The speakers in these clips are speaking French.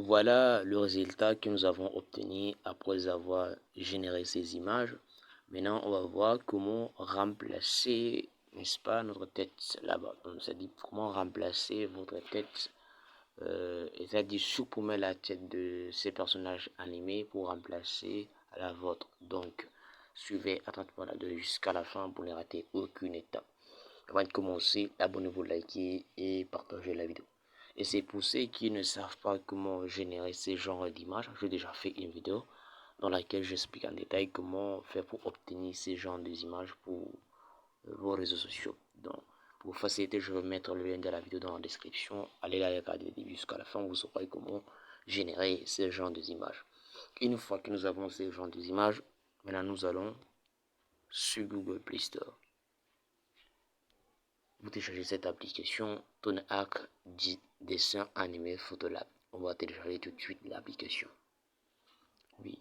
Voilà le résultat que nous avons obtenu après avoir généré ces images. Maintenant, on va voir comment remplacer, n'est-ce pas, notre tête là-bas. Donc, c'est-à-dire comment remplacer votre tête, c'est-à-dire supprimer la tête de ces personnages animés pour remplacer la vôtre. Donc, suivez attentivement la vidéo jusqu'à la fin pour ne rater aucune étape. Avant de commencer, abonnez-vous, likez et partagez la vidéo. Et c'est pour ceux qui ne savent pas comment générer ce genre d'images, j'ai déjà fait une vidéo dans laquelle j'explique en détail comment faire pour obtenir ces genres d'images pour vos réseaux sociaux. Donc, pour faciliter, je vais mettre le lien de la vidéo dans la description. Allez la regarder du début jusqu'à la fin, vous saurez comment générer ce genre d'images. Une fois que nous avons ce genre d'images, maintenant nous allons sur Google Play Store. Vous téléchargez cette application ToneArc Dessin Animé Photolab. On va télécharger tout de suite l'application. Oui.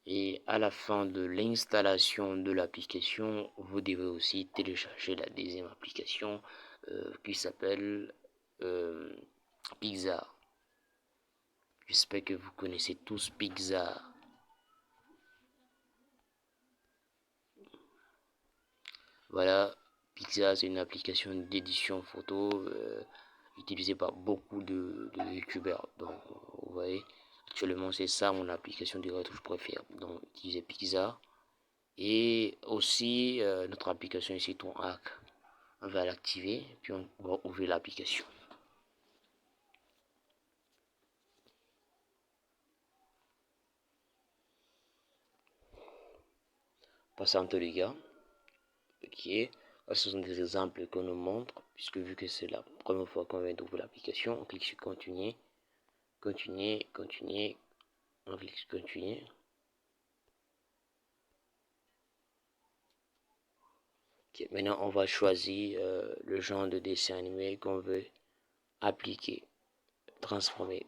Et à la fin de l'installation de l'application, vous devez aussi télécharger la deuxième application qui s'appelle Pixar. J'espère que vous connaissez tous Pixar. Voilà, Pixar, c'est une application d'édition photo utilisée par beaucoup de youtubeurs. Donc, vous voyez, actuellement, c'est ça mon application de retouche préférée. Donc, utiliser Pixar. Et aussi, notre application ici, ToneArc. On va l'activer, puis on va ouvrir l'application. Patientez les gars. Ok, ce sont des exemples qu'on nous montre, puisque vu que c'est la première fois qu'on vient d'ouvrir l'application, on clique sur continuer, continuer, continuer, on clique sur continuer. Ok, maintenant on va choisir le genre de dessin animé qu'on veut appliquer, transformer.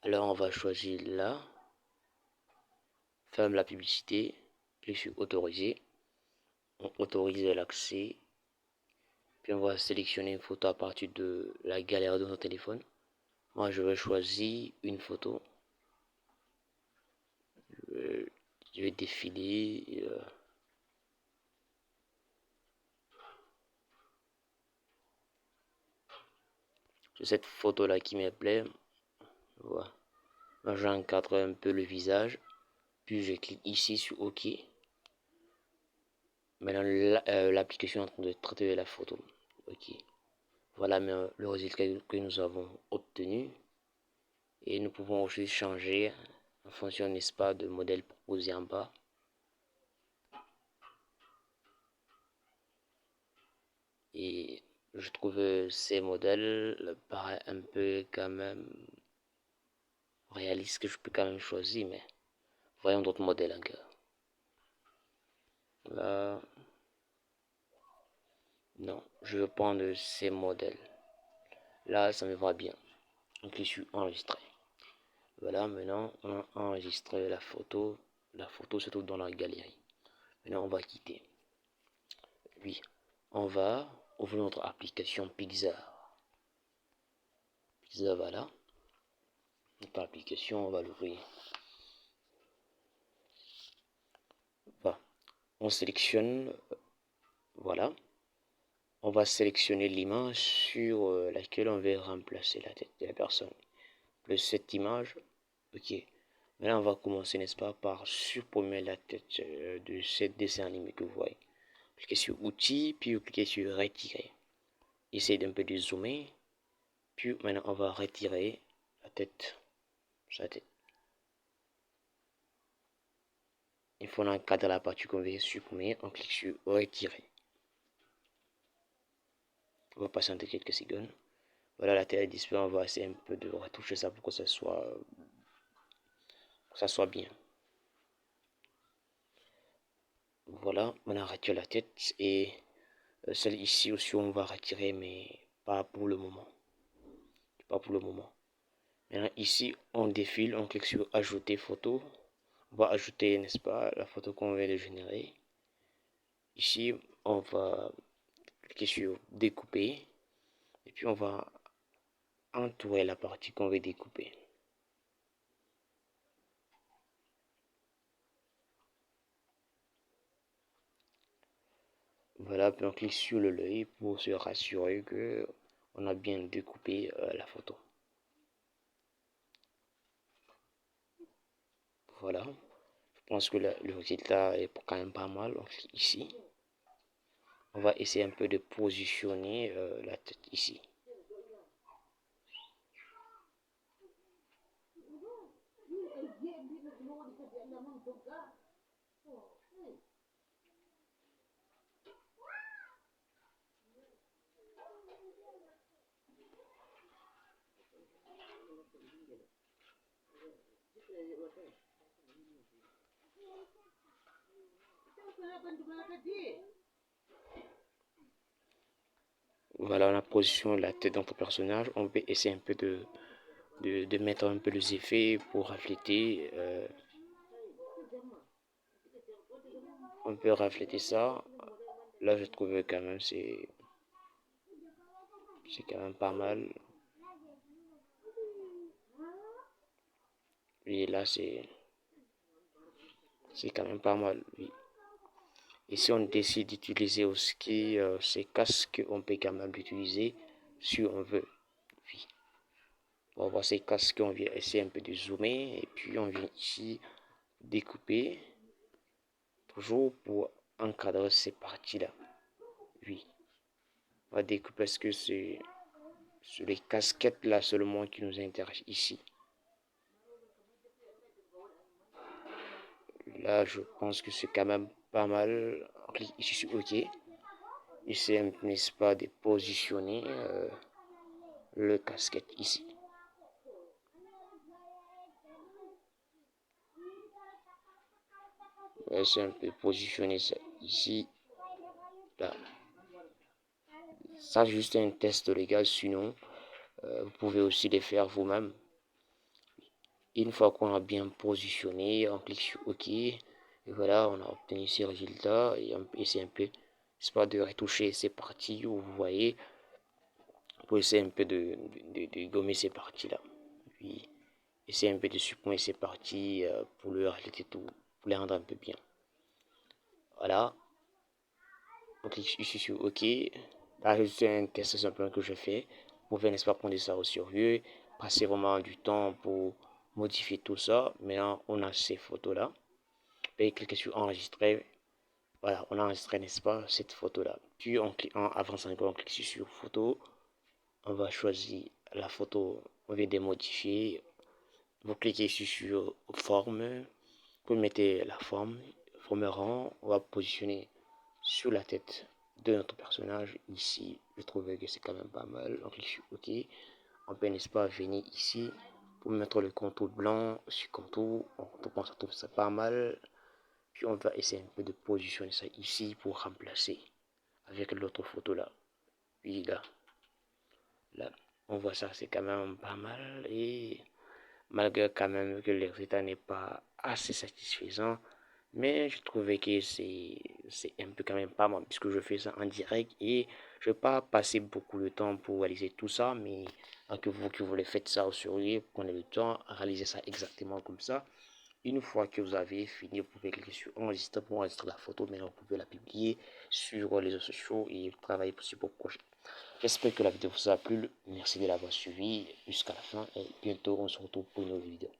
Alors on va choisir là, ferme la publicité, clique sur autoriser, on autorise l'accès. Puis on va sélectionner une photo à partir de la galerie de notre téléphone. Moi je vais choisir une photo. Je vais défiler. Sur cette photo là qui me plaît. Voilà. Moi j'encadre un peu le visage. Puis je clique ici sur OK. Maintenant l'application est en train de traiter la photo. OK. Voilà le résultat que nous avons obtenu. Et nous pouvons aussi changer en fonction, n'est-ce pas, de modèle proposé en bas. Et je trouve ces modèles paraît un peu quand même réaliste que je peux quand même choisir, mais voyons d'autres modèles encore. Là, non, je vais prendre ces modèles. Là, ça me va bien. Donc, je suis enregistré. Voilà, maintenant, on a enregistré la photo. La photo se trouve dans la galerie. Maintenant, on va quitter. Oui, on va ouvrir notre application Pixar. Pixar, voilà. Notre application, on va l'ouvrir. Voilà. On sélectionne, voilà. On va sélectionner l'image sur laquelle on veut remplacer la tête de la personne. Plus cette image, ok. Maintenant, on va commencer, n'est-ce pas, par supprimer la tête de ce dessin animé que vous voyez. Cliquez sur Outils, puis vous cliquez sur Retirer. Essayez d'un peu de zoomer. Puis maintenant, on va retirer la tête. Sa tête. Il faut encadrer la partie qu'on veut supprimer. On clique sur Retirer. On va patienter quelques secondes. Voilà, la tête est disponible. On va essayer un peu de retoucher ça pour que ça soit bien. Voilà, on a retiré la tête et celle ici aussi on va retirer, mais pas pour le moment. Pas pour le moment. Maintenant ici on défile, on clique sur ajouter photo. On va ajouter, n'est-ce pas, la photo qu'on vient de générer. Ici on va cliquer sur découper. Et puis on va entourer la partie qu'on veut découper. Voilà, puis on clique sur l'œil pour se rassurer que on a bien découpé la photo. Voilà, je pense que le résultat est quand même pas mal. On clique ici. On va essayer un peu de positionner la tête ici. Voilà, on a positionné la tête de notre personnage. On peut essayer un peu de mettre un peu les effets pour refléter. On peut refléter ça. Là, je trouve quand même c'est quand même pas mal. Et là, c'est quand même pas mal. Oui. Et si on décide d'utiliser aussi ces casques, on peut quand même l'utiliser si on veut. Oui. On va voir ces casques, on vient essayer un peu de zoomer et puis on vient ici découper, toujours pour encadrer ces parties-là. Oui, on va découper parce que c'est les casquettes là seulement qui nous intéressent ici. Là, je pense que c'est quand même pas mal. On clique ici sur OK. Essayer, n'est-ce pas, de positionner le casquette ici. Essayer un peu de positionner ça ici. Là. Ça, juste un test légal, sinon, vous pouvez aussi les faire vous-même. Une fois qu'on a bien positionné, on clique sur OK. Et voilà, on a obtenu ces résultats. Et on peut essayer un peu, c'est pas de retoucher ces parties où vous voyez. Pour essayer un peu de gommer ces parties-là. Puis, essayer un peu de supprimer ces parties pour leur refléter tout, pour les rendre un peu bien. Voilà. On clique ici sur OK. Là, c'est un test simplement que je fais. Vous pouvez, n'est-ce pas, prendre ça au sérieux, passer vraiment du temps pour modifier tout ça. Maintenant, on a ces photos-là. Et cliquez sur enregistrer. Voilà, on a enregistré, n'est-ce pas, cette photo-là. Puis, en avançant encore, on clique sur photo. On va choisir la photo. On vient de modifier. Vous cliquez ici sur forme. Vous mettez la forme rang. On va positionner sur la tête de notre personnage ici. Je trouvais que c'est quand même pas mal. On clique sur OK. On peut, n'est-ce pas, venir ici pour mettre le contour blanc sur contour. On pense à trouve ça pas mal. Puis on va essayer un peu de positionner ça ici pour remplacer avec l'autre photo là. Puis là, on voit ça, c'est quand même pas mal. Et malgré quand même que le résultat n'est pas assez satisfaisant, mais je trouvais que c'est un peu quand même pas mal puisque je fais ça en direct et je vais pas passer beaucoup de temps pour réaliser tout ça, mais que vous qui voulez faire ça au sérieux, prenez le temps, réalisez ça exactement comme ça. Une fois que vous avez fini, vous pouvez cliquer sur enregistrer pour enregistrer la photo, mais vous pouvez la publier sur les réseaux sociaux et travailler sur vos projets. J'espère que la vidéo vous a plu. Merci de l'avoir suivi jusqu'à la fin et bientôt on se retrouve pour une nouvelle vidéo.